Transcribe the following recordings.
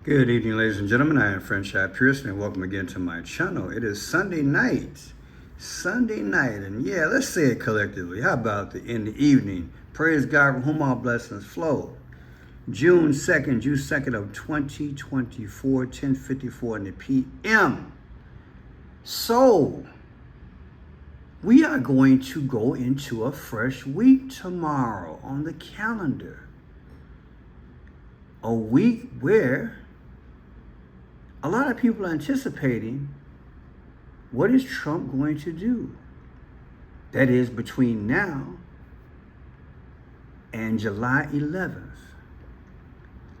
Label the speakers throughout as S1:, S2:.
S1: Good evening, ladies and gentlemen. I am Friendship Pearson, and welcome again to my channel. It is Sunday night. And yeah, let's say it collectively. How about in the evening? Praise God from whom all blessings flow. June 2nd of 2024, 10:54 in the PM. So, we are going to go into a fresh week tomorrow on the calendar. A week where a lot of people are anticipating what is Trump going to do. That is between now and July 11th.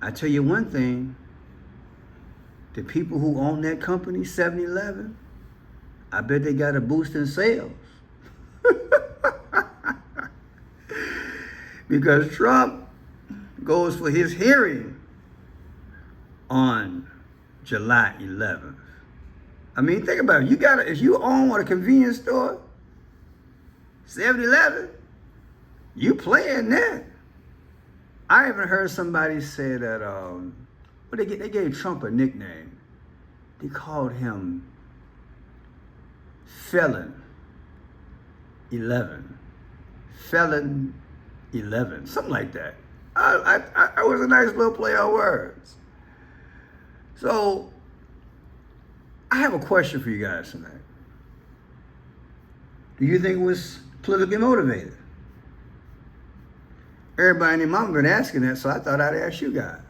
S1: I tell you one thing, the people who own that company, 7-Eleven, I bet they got a boost in sales. Because Trump goes for his hearing on July 11th. I mean, think about it. If you own a convenience store, 7-Eleven, you playing that. I even heard somebody say that, they gave Trump a nickname. They called him Felon 11. Felon 11, something like that. It was a nice little play on words. So, I have a question for you guys tonight. Do you think it was politically motivated? Everybody and their mama been asking that, so I thought I'd ask you guys.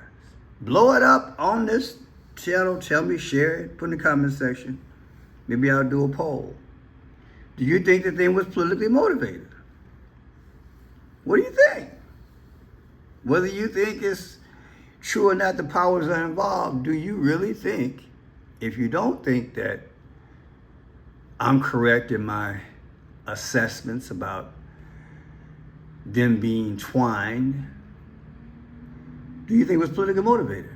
S1: Blow it up on this channel. Tell me, share it, put in the comment section. Maybe I'll do a poll. Do you think the thing was politically motivated? What do you think? Whether you think it's true or not, the powers are involved, do you really think, if you don't think that I'm correct in my assessments about them being twined, do you think it was politically motivated?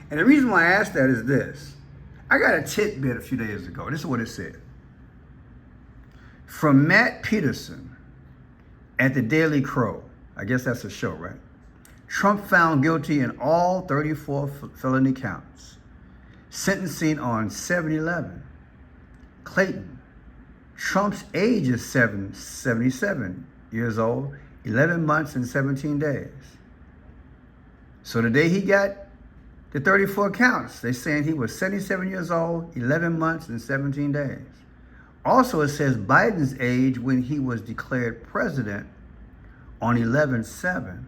S1: And the reason why I asked that is this. I got a tidbit a few days ago. This is what it said. From Matt Peterson at the Daily Crow. I guess that's a show, right? Trump found guilty in all 34 felony counts. Sentencing on 7/11. Clayton. Trump's age is 77 years old, 11 months and 17 days. So the day he got the 34 counts, they're saying he was 77 years old, 11 months and 17 days. Also, it says Biden's age when he was declared president on 11/7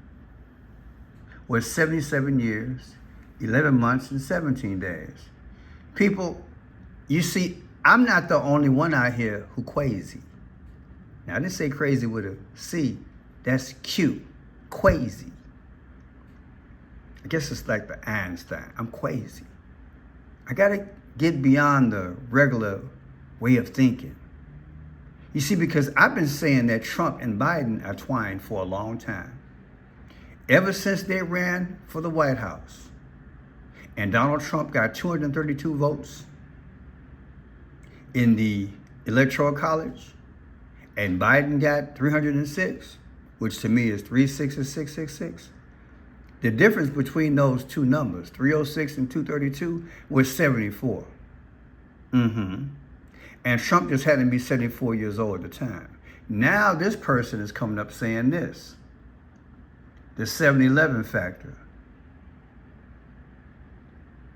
S1: was 77 years, 11 months, and 17 days. People, you see, I'm not the only one out here who crazy. Now, I didn't say crazy with a C. That's cute. Crazy. I guess it's like the Einstein. I'm crazy. I got to get beyond the regular way of thinking. You see, because I've been saying that Trump and Biden are twined for a long time. Ever since they ran for the White House and Donald Trump got 232 votes in the Electoral College and Biden got 306, which to me is 36666. The difference between those two numbers, 306 and 232, was 74. And Trump just had to be 74 years old at the time. Now this person is coming up saying this. The 7-Eleven factor.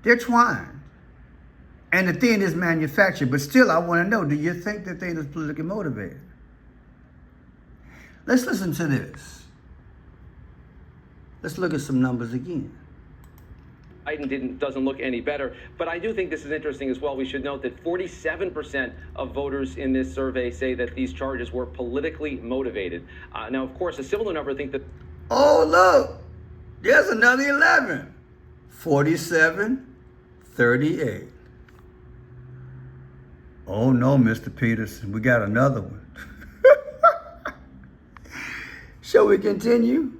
S1: They're twined. And the thing is manufactured. But still, I want to know, do you think the thing is politically motivated? Let's listen to this. Let's look at some numbers again.
S2: Biden doesn't look any better. But I do think this is interesting as well. We should note that 47% of voters in this survey say that these charges were politically motivated. Now, of course, a similar number think that...
S1: Oh, look, there's another 11. 47, 38. Oh, no, Mr. Peterson, we got another one. Shall we continue?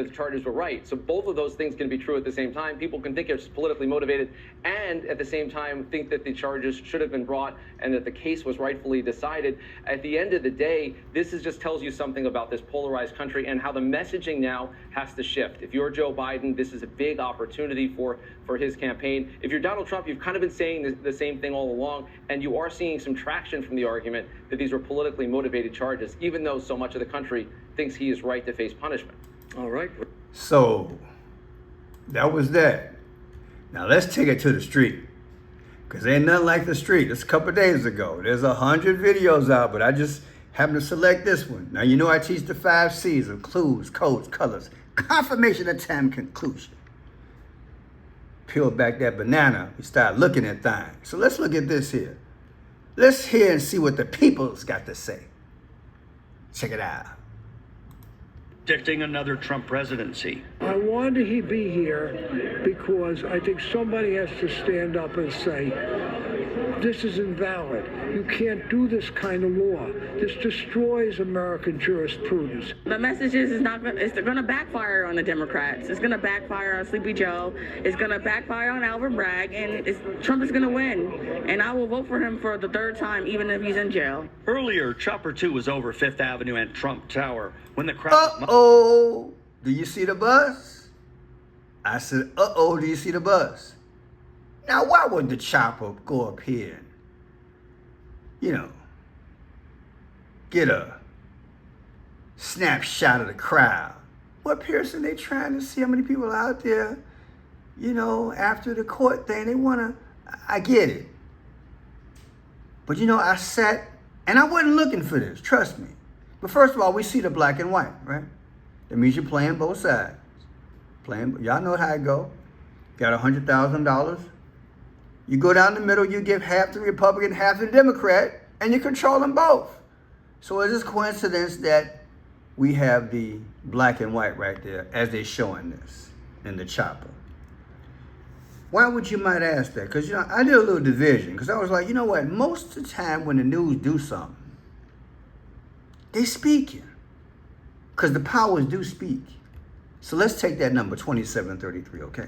S2: that the charges were right. So both of those things can be true at the same time. People can think it's politically motivated and at the same time think that the charges should have been brought and that the case was rightfully decided. At the end of the day, this just tells you something about this polarized country and how the messaging now has to shift. If you're Joe Biden, this is a big opportunity for his campaign. If you're Donald Trump, you've kind of been saying the same thing all along, and you are seeing some traction from the argument that these were politically motivated charges, even though so much of the country thinks he is right to face punishment.
S3: All right.
S1: So that was that. Now let's take it to the street, because ain't nothing like the street. It's a couple of days ago. There's 100 videos out, but I just happened to select this one. Now, you know I teach the 5 C's of clues, codes, colors, confirmation, attempt, conclusion. Peel back that banana, we start looking at things. So let's look at this here. Let's hear and see what the people's got to say. Check it out.
S3: Predicting another Trump presidency.
S4: I wanted he be here because I think somebody has to stand up and say, this is invalid. You can't do this kind of law. This destroys American jurisprudence.
S5: The message is it's going to backfire on the Democrats. It's going to backfire on Sleepy Joe. It's going to backfire on Alvin Bragg, and Trump is going to win. And I will vote for him for the 3rd time, even if he's in jail.
S3: Earlier, Chopper 2 was over 5th Avenue and Trump Tower when the crowd...
S1: Uh-oh, do you see the bus? I said, uh-oh, do you see the bus? Now, why would the chopper go up here and, get a snapshot of the crowd? What, Pearson, they trying to see how many people out there, after the court thing. They want to, I get it. But, I sat, and I wasn't looking for this, trust me. But first of all, we see the black and white, right? That means you're playing both sides. Y'all know how it go. Got $100,000. You go down the middle, you give half the Republican, half the Democrat, and you control them both. So it's just coincidence that we have the black and white right there as they're showing this in the chopper. Why would you might ask that? Because, I did a little division because I was like, you know what? Most of the time when the news do something, they speaking because the powers do speak. So let's take that number, 2733, okay?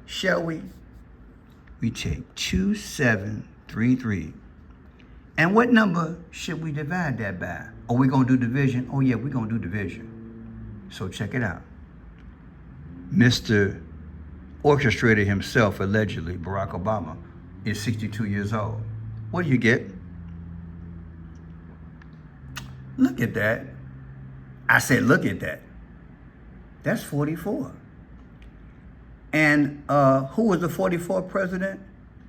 S1: Shall we? We take 2733. And what number should we divide that by? Are we going to do division? Oh, yeah, we're going to do division. So check it out. Mr. Orchestrator himself, allegedly, Barack Obama, is 62 years old. What do you get? Look at that. I said, look at that. That's 44. And who was the 44th president?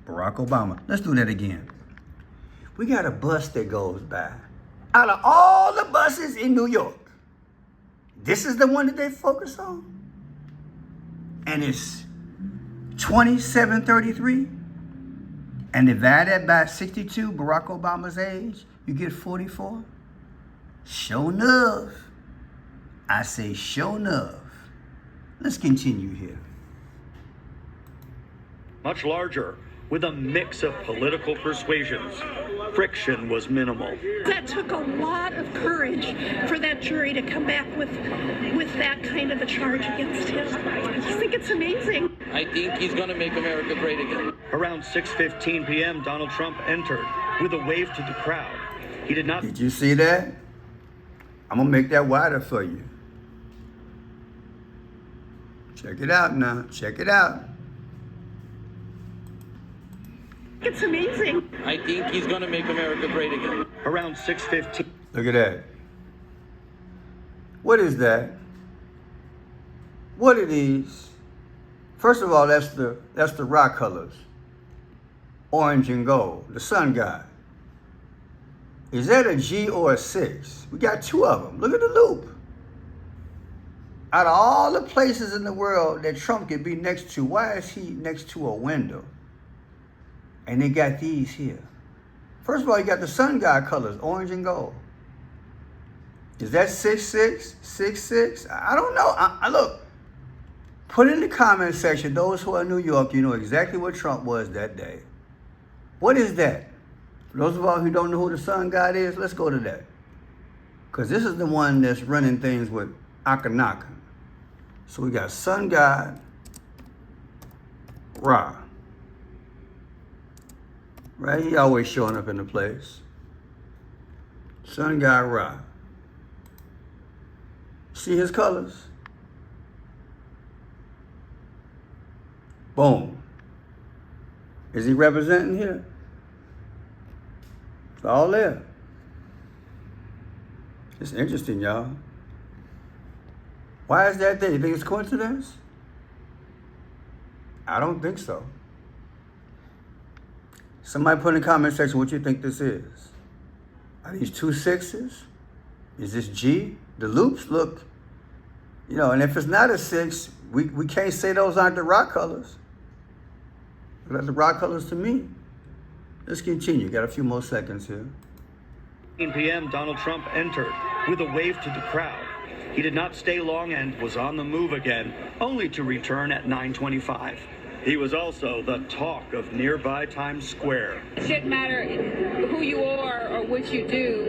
S1: Barack Obama. Let's do that again. We got a bus that goes by. Out of all the buses in New York, this is the one that they focus on. And it's 2733. And divide that by 62, Barack Obama's age, you get 44. Sure enough. I say sure enough. Let's continue here.
S3: Much larger, with a mix of political persuasions. Friction was minimal.
S6: That took a lot of courage for that jury to come back with that kind of a charge against him. I just think it's amazing.
S2: I think he's going to make America great again.
S3: Around 6:15 p.m., Donald Trump entered with a wave to the crowd. He did not...
S1: Did you see that? I'm going to make that wider for you. Check it out now. Check it out.
S6: It's amazing.
S2: I think he's going to make America great again.
S3: Around 6:15.
S1: Look at that. What is that? What are these? First of all, that's the rock colors. Orange and gold. The sun god. Is that a G or a 6? We got 2 of them. Look at the loop. Out of all the places in the world that Trump could be next to, why is he next to a window? And they got these here. First of all, you got the sun god colors, orange and gold. Is that 6'6", 6'6"? I don't know. I look, put in the comment section, those who are in New York, you know exactly what Trump was that day. What is that? For those of us who don't know who the sun god is, let's go to that. Because this is the one that's running things with Akhenaten. So we got sun god, Ra. Right? He always showing up in the place. Sun god Ra. See his colors? Boom. Is he representing here? It's all there. It's interesting, y'all. Why is that there? You think it's coincidence? I don't think so. Somebody put in the comment section what you think this is. Are these 2 6s? Is this G? The loops look, and if it's not a 6, we can't say those aren't the rock colors. That's the rock colors to me. Let's continue. Got a few more seconds here.
S3: 9 p.m., Donald Trump entered with a wave to the crowd. He did not stay long and was on the move again, only to return at 9:25. He was also the talk of nearby Times Square.
S7: It shouldn't matter who you are or what you do.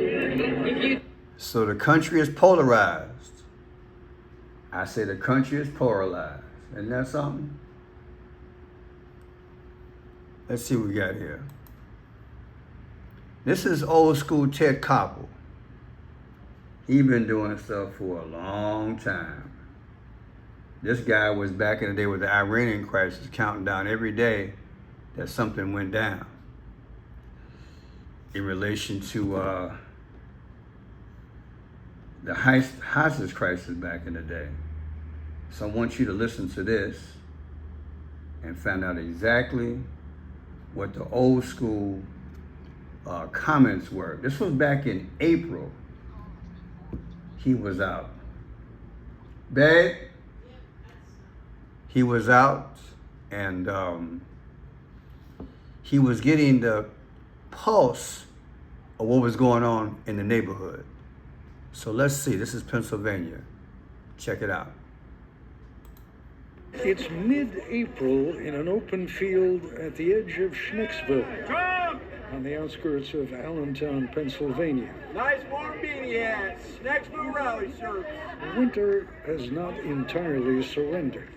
S7: If you
S1: So the country is polarized. I say the country is polarized. Isn't that something? Let's see what we got here. This is old school Ted Koppel. He been doing stuff for a long time. This guy was back in the day with the Iranian crisis, counting down every day that something went down in relation to the hostage crisis back in the day. So I want you to listen to this and find out exactly what the old school comments were. This was back in April. He was out. Babe, he was out, and he was getting the pulse of what was going on in the neighborhood. So let's see. This is Pennsylvania. Check it out.
S4: It's mid-April in an open field at the edge of Schnicksville, on the outskirts of Allentown, Pennsylvania.
S8: Nice warm beanie hats. Next blue rally shirts.
S4: Winter has not entirely surrendered.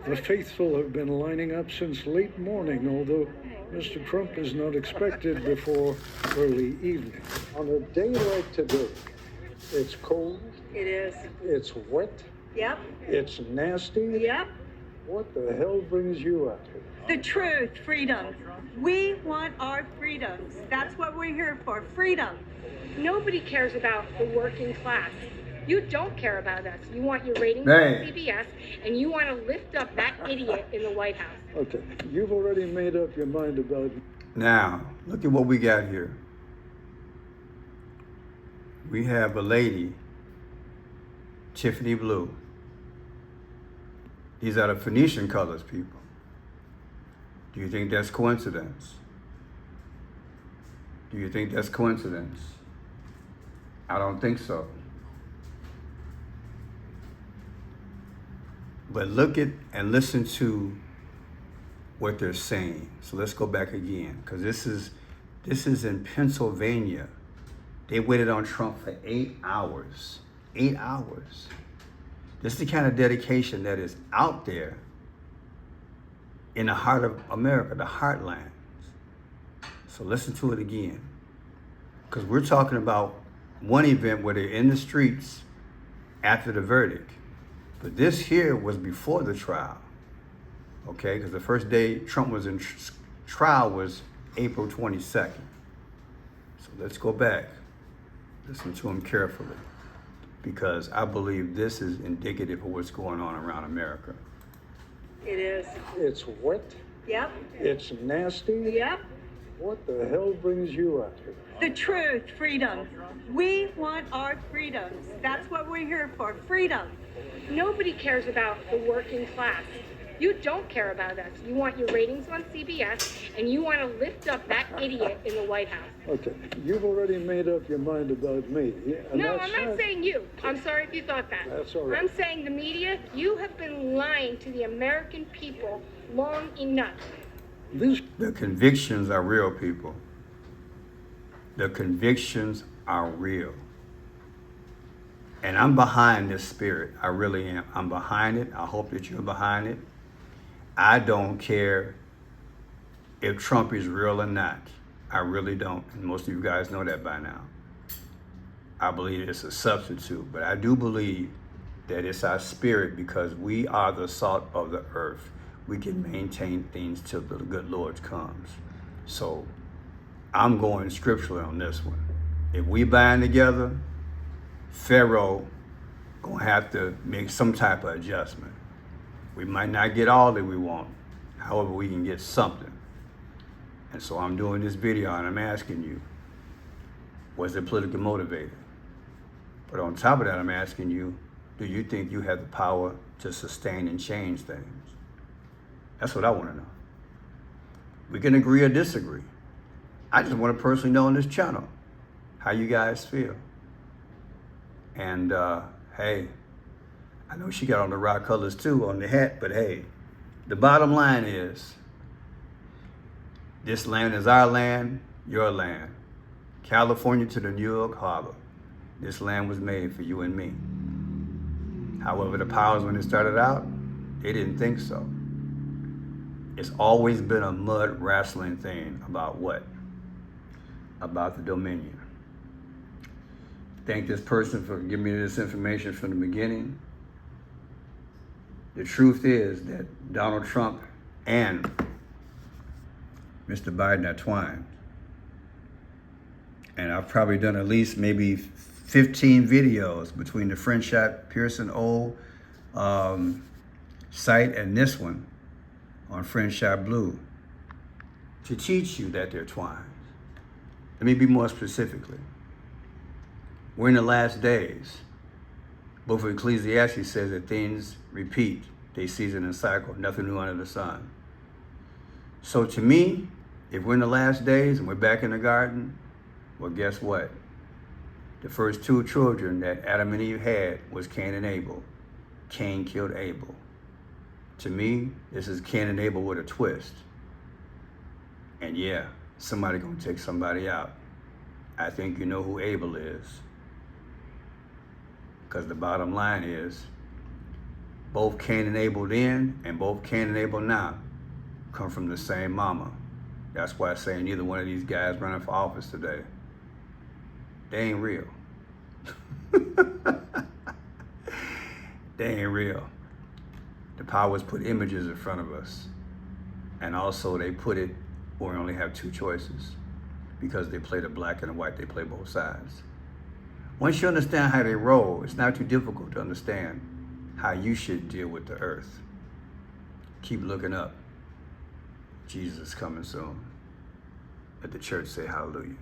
S4: The faithful have been lining up since late morning, although Mr. Trump is not expected before early evening. On a day like today, it's cold.
S6: It is.
S4: It's wet.
S6: Yep.
S4: It's nasty.
S6: Yep.
S4: What the hell brings you out here?
S9: The truth, freedom. We want our freedoms. That's what we're here for, freedom.
S10: Nobody cares about the working class. You don't care about us. You want your ratings
S1: Hey.
S10: on CBS, and you want to lift up that idiot in the White House.
S4: Okay, you've already made up your mind about
S1: Now, look at what we got here. We have a lady, Tiffany Blue. These are the Phoenician colors, people. Do you think that's coincidence? Do you think that's coincidence? I don't think so. But look at and listen to what they're saying. So let's go back again, because this is in Pennsylvania. They waited on Trump for 8 hours. 8 hours. This is the kind of dedication that is out there in the heart of America, the heartlands. So listen to it again, because we're talking about one event where they're in the streets after the verdict. But this here was before the trial, okay? Because the first day Trump was in trial was April 22nd. So let's go back. Listen to him carefully, because I believe this is indicative of what's going on around America.
S6: It is.
S4: it's wet,
S6: Yep.
S4: it's nasty.
S6: Yep.
S4: What the hell brings you out here?
S9: The truth, freedom. We want our freedoms. That's what we're here for, freedom.
S10: Nobody cares about the working class. You don't care about us. You want your ratings on CBS, and you want to lift up that idiot in the White House.
S4: Okay, you've already made up your mind about me. And
S10: No,
S4: that's
S10: I'm not saying you. I'm sorry if you thought that.
S4: That's all right.
S10: I'm saying the media, you have been lying to the American people long enough.
S4: This
S1: The convictions are real, people. The convictions are real. And I'm behind this spirit. I really am. I'm behind it. I hope that you're behind it. I don't care if Trump is real or not. I really don't. And most of you guys know that by now. I believe it's a substitute, but I do believe that it's our spirit, because we are the salt of the earth. We can maintain things till the good Lord comes. So I'm going scripturally on this one. If we bind together, Pharaoh gonna have to make some type of adjustment. We might not get all that we want. However, we can get something. And so I'm doing this video and I'm asking you, was it politically motivated? But on top of that, I'm asking you, do you think you have the power to sustain and change things? That's what I want to know. We can agree or disagree. I just want to personally know on this channel how you guys feel. And hey, I know she got on the rock colors too on the hat, but hey, the bottom line is, this land is our land, your land. California to the New York Harbor. This land was made for you and me. However, the powers, when it started out, they didn't think so. It's always been a mud wrestling thing about what? About the dominion. Thank this person for giving me this information from the beginning. The truth is that Donald Trump and Mr. Biden are twined. And I've probably done at least maybe 15 videos between the Friendship Pearson O site and this one on Friendship Blue to teach you that they're twined. Let me be more specifically. We're in the last days. Book of Ecclesiastes says that things repeat, they season and cycle, nothing new under the sun. So to me, if we're in the last days and we're back in the garden, well, guess what? The first two children that Adam and Eve had was Cain and Abel. Cain killed Abel. To me, this is Cain and Abel with a twist. And yeah, somebody gonna take somebody out. I think you know who Abel is. Because the bottom line is, both Cain and Abel then and both Cain and Abel now come from the same mama. That's why I say neither one of these guys running for office today, they ain't real. They ain't real. The powers put images in front of us. And also they put it where we only have two choices. Because they play the black and the white, they play both sides. Once you understand how they roll, it's not too difficult to understand how you should deal with the earth. Keep looking up. Jesus is coming soon. Let the church say hallelujah.